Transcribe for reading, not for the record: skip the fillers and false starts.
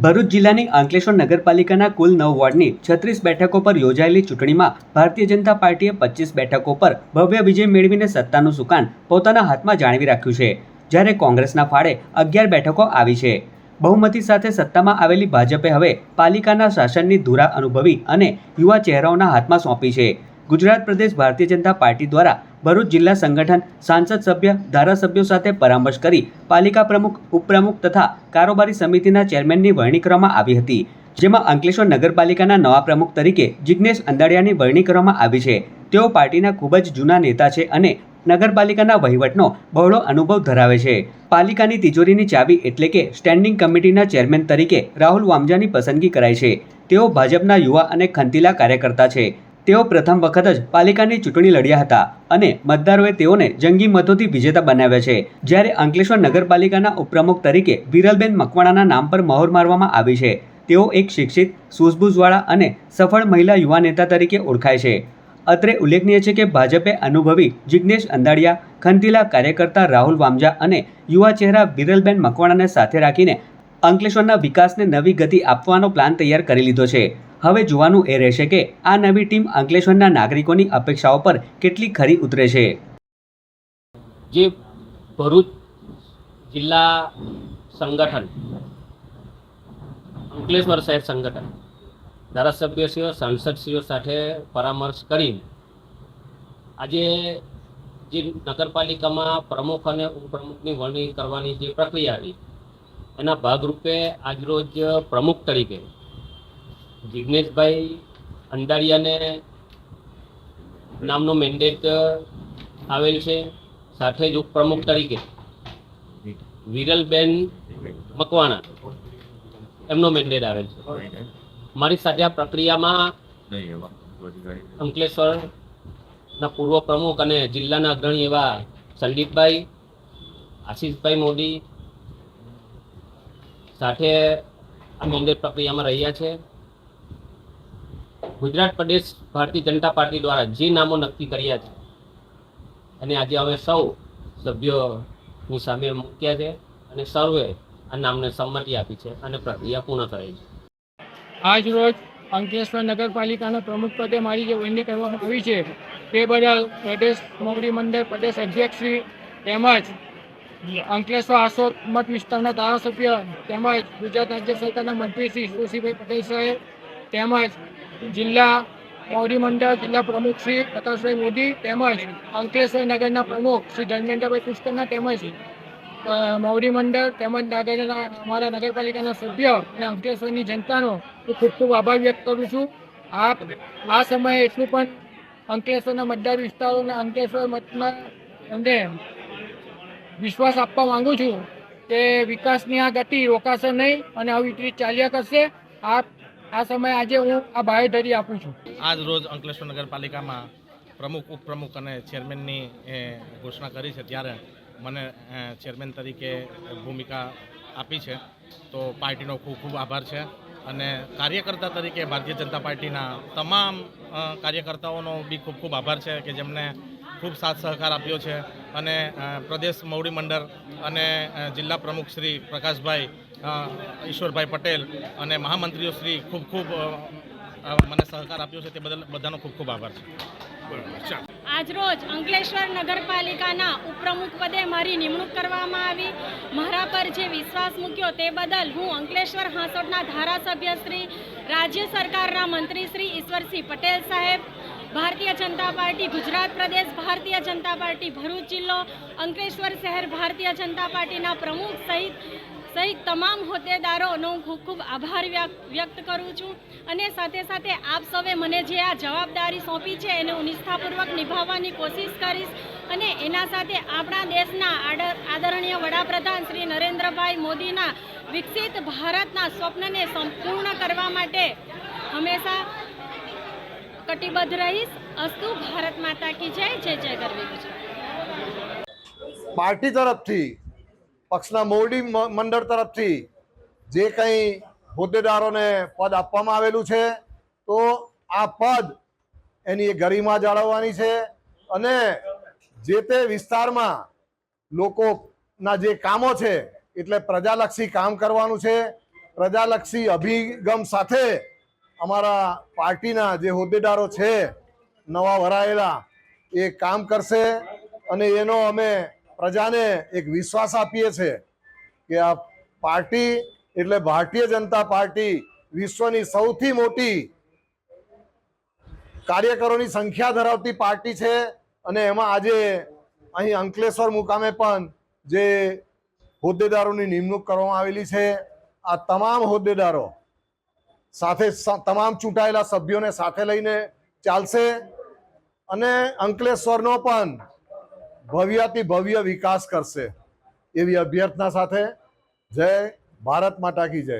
ભરૂચ જિલ્લાની અંકલેશ્વર નગરપાલિકાના કુલ 9 વોર્ડની 36 બેઠકો પર યોજાયેલી ચૂંટણીમાં ભારતીય જનતા પાર્ટીએ 25 બેઠકો પર ભવ્ય વિજય મેળવીને સત્તાનું સુકાન પોતાના હાથમાં જાળવી રાખ્યું છે, જ્યારે કોંગ્રેસના ફાળે 11 બેઠકો આવી છે. બહુમતી સાથે સત્તામાં આવેલી ભાજપે હવે પાલિકાના શાસનની ધુરા અનુભવી અને યુવા ચહેરાઓના હાથમાં સોંપી છે. ગુજરાત પ્રદેશ ભારતીય જનતા પાર્ટી દ્વારા ભરૂચ જિલ્લા સંગઠન, સાંસદ સભ્ય, ધારાસભ્યો સાથે પરામર્શ કરી પાલિકા પ્રમુખ, ઉપપ્રમુખ તથા કારોબારી સમિતિના ચેરમેનની વરણી કરવામાં આવી હતી, જેમાં અંકલેશ્વર નગરપાલિકાના નવા પ્રમુખ તરીકે જિગ્નેશ અંદાડિયાની વરણી કરવામાં આવી છે. તેઓ પાર્ટીના ખૂબ જ જૂના નેતા છે અને નગરપાલિકાના વહીવટનો બહોળો અનુભવ ધરાવે છે. પાલિકાની તિજોરીની ચાવી એટલે કે સ્ટેન્ડિંગ કમિટીના ચેરમેન તરીકે રાહુલ વામજાની પસંદગી કરાઈ છે. તેઓ ભાજપના યુવા અને ખંતીલા કાર્યકર્તા છે. તેઓ પ્રથમ વખત જ પાલિકાની ચૂંટણી લડ્યા હતા અને મતદારોએ તેઓને જંગી મતોથી વિજેતા બનાવ્યા છે. જ્યારે અંકલેશ્વર નગરપાલિકાના ઉપપ્રમુખ તરીકે વિરલબેન મકવાણાના નામ પર મહોર મારવામાં આવી છે. તેઓ એક શિક્ષિત, સૂઝબૂઝવાળા અને સફળ મહિલા યુવા નેતા તરીકે ઓળખાય છે. અત્રે ઉલ્લેખનીય છે કે ભાજપે અનુભવી જિગ્નેશ અંદાડિયા, ખંતીલા કાર્યકર્તા રાહુલ વામજા અને યુવા ચહેરા વિરલબેન મકવાણાને સાથે રાખીને અંકલેશ્વરના વિકાસને નવી ગતિ આપવાનો પ્લાન તૈયાર કરી લીધો છે. હવે જોવાનું એ રહેશે કે આ નવી ટીમ અંકલેશ્વરના નાગરિકોની અપેક્ષાઓ પર કેટલી ખરી ઉતરે છે. જે ભરૂચ જિલ્લા સંગઠન, અંકલેશ્વર શહેર સંગઠન, ધારાસભ્યશ્રીઓ, સાંસદશ્રીઓ સાથે પરામર્શ કરી આજે જે નગરપાલિકામાં પ્રમુખ અને ઉપપ્રમુખની વરણી કરવાની જે પ્રક્રિયા હતી એના ભાગરૂપે આજરોજ પ્રમુખ તરીકે જિગ્નેશભાઈ અંદાડિયાને નામનો મેન્ડેટ આવેલ છે. સાથે જ ઉપપ્રમુખ તરીકે વિરલબેન મકવાણા એમનો મેન્ડેટ આવેલ છે. મારી સાથે આ પ્રક્રિયામાં અંકલેશ્વરના પૂર્વ પ્રમુખ અને જિલ્લાના અગ્રણી એવા સંદીપભાઈ, આશીષભાઈ મોદી સાથે આ મેન્ડેટ પ્રક્રિયામાં રહ્યા છે. ગુજરાત પ્રદેશ ભારતીય જનતા પાર્ટી દ્વારા જે નામો નક્કી કર્યા છે અને આજે અમે સૌ સભ્યોની સામે મૂક્યા છે અને સર્વે આ નામને સંમતિ આપી છે અને પ્રક્રિયા પૂર્ણ કરેલ છે. આજ રોજ અંકલેશ્વર નગરપાલિકાના પ્રમુખ પદે મારી જે વરણી કરવામાં આવી છે તે બદલ પ્રદેશ મોવડી મંડળ પ્રદેશ અધ્યક્ષશ્રી તેમજ અંકલેશ્વર આસોદ મત વિસ્તારના ધારાસભ્ય તેમજ ગુજરાત રાજ્ય સરકારના મંત્રી શ્રી સુશીભાઈ પટેલ સાહેબ તેમજ જિલ્લા મોવડી મંડળ જિલ્લા પ્રમુખ શ્રી પ્રકાશભાઈ મોદી તેમજ અંકલેશ્વર નગરના પ્રમુખ શ્રી ધર્મેન્દ્રભાઈ પુષ્કરના તેમજ મોવડી મંડળ તેમજ નગરના અમારા નગરપાલિકાના સભ્ય અને અંકલેશ્વરની જનતાનો હું ખૂબ ખૂબ આભાર વ્યક્ત કરું છું. આ સમયે એટલું પણ અંકલેશ્વરના મતદાર વિસ્તારોના અંકલેશ્વર મતમાં અમને વિશ્વાસ આપવા માંગુ છું કે વિકાસની આ ગતિ રોકાશે નહીં અને આવી રીતે ચાલ્યા કરશે. આ સમયે આજે હું આ બાહેધરી આપું છું. આજ રોજ અંકલેશ્વર નગરપાલિકામાં પ્રમુખ, ઉપપ્રમુખ અને ચેરમેનની ઘોષણા કરી છે, ત્યારે મને ચેરમેન તરીકે ભૂમિકા આપી છે, તો પાર્ટીનો ખૂબ ખૂબ આભાર છે. અને કાર્યકર્તા તરીકે ભારતીય જનતા પાર્ટીના તમામ કાર્યકર્તાઓનો બી ખૂબ ખૂબ આભાર છે કે જેમને ખૂબ સાથ સહકાર આપ્યો છે. અને પ્રદેશ મોવડી મંડળ અને જિલ્લા પ્રમુખ શ્રી પ્રકાશભાઈ, ઈશ્વરભાઈ પટેલ અને મહામંત્રીઓ શ્રી ખૂબ ખૂબ મને સહકાર આપ્યો છે, તે બદલ બધાનો ખૂબ ખૂબ આભાર છે. આજરોજ અંકલેશ્વર નગરપાલિકાના ઉપપ્રમુખ પદે મારી નિમણૂક કરવામાં આવી. મારા પર જે વિશ્વાસ મૂક્યો તે બદલ હું અંકલેશ્વર હાંસોડના ધારાસભ્ય શ્રી, રાજ્ય સરકારના મંત્રી શ્રી ઈશ્વરસિંહ પટેલ સાહેબ, ભારતીય જનતા પાર્ટી ગુજરાત પ્રદેશ ભારતીય જનતા પાર્ટી ભરૂચ જિલ્લો, અંકલેશ્વર શહેર ભારતીય જનતા પાર્ટીના પ્રમુખ સહિત તમામ હોદ્દેદારોનો હું ખૂબ ખૂબ આભાર વ્યક્ત કરું છું. અને સાથે સાથે આપ સૌએ મને જે આ જવાબદારી સોંપી છે એને હું નિષ્ઠાપૂર્વક નિભાવવાની કોશિશ કરીશ. અને એના સાથે આપણા દેશના આદરણીય વડાપ્રધાન શ્રી નરેન્દ્રભાઈ મોદીના વિકસિત ભારતના સ્વપ્નને સંપૂર્ણ કરવા માટે હંમેશા કટિબદ્ધ રહીશ. અસ્તુ. ભારત માતા કી જય. જય જય ગરવી ગુજરાત. પાર્ટી તરફથી, પક્ષના મોવડી મંડળ તરફથી જે કંઈ હોદ્દેદારોને પદ આપવામાં આવેલું છે, તો આ પદ એની ગરિમા જાળવવાની છે અને જે તે વિસ્તારમાં લોકોના જે કામો છે એટલે પ્રજાલક્ષી કામ કરવાનું છે. પ્રજાલક્ષી અભિગમ સાથે અમારા પાર્ટીના જે હોદ્દેદારો છે નવા વરાયેલા એ કામ કરશે અને એનો અમે પ્રજાને એક વિશ્વાસ આપીએ છીએ કે આ પાર્ટી એટલે ભારતીય જનતા પાર્ટી વિશ્વની સૌથી મોટી કાર્યકરોની સંખ્યા ધરાવતી પાર્ટી છે અને એમાં આજે અહીં અંકલેશ્વર મુકામે પણ જે હોદ્દેદારોની નિમણૂક કરવામાં આવેલી છે આ તમામ હોદ્દેદારો સાથે તમામ ચૂંટાયેલા સભ્યોને સાથે લઈને ચાલશે અને અંકલેશ્વરનો પણ ભવ્યાતિ ભવ્ય વિકાસ કરશે એવી અભ્યર્થના સાથે જય ભારત માતા કી જય.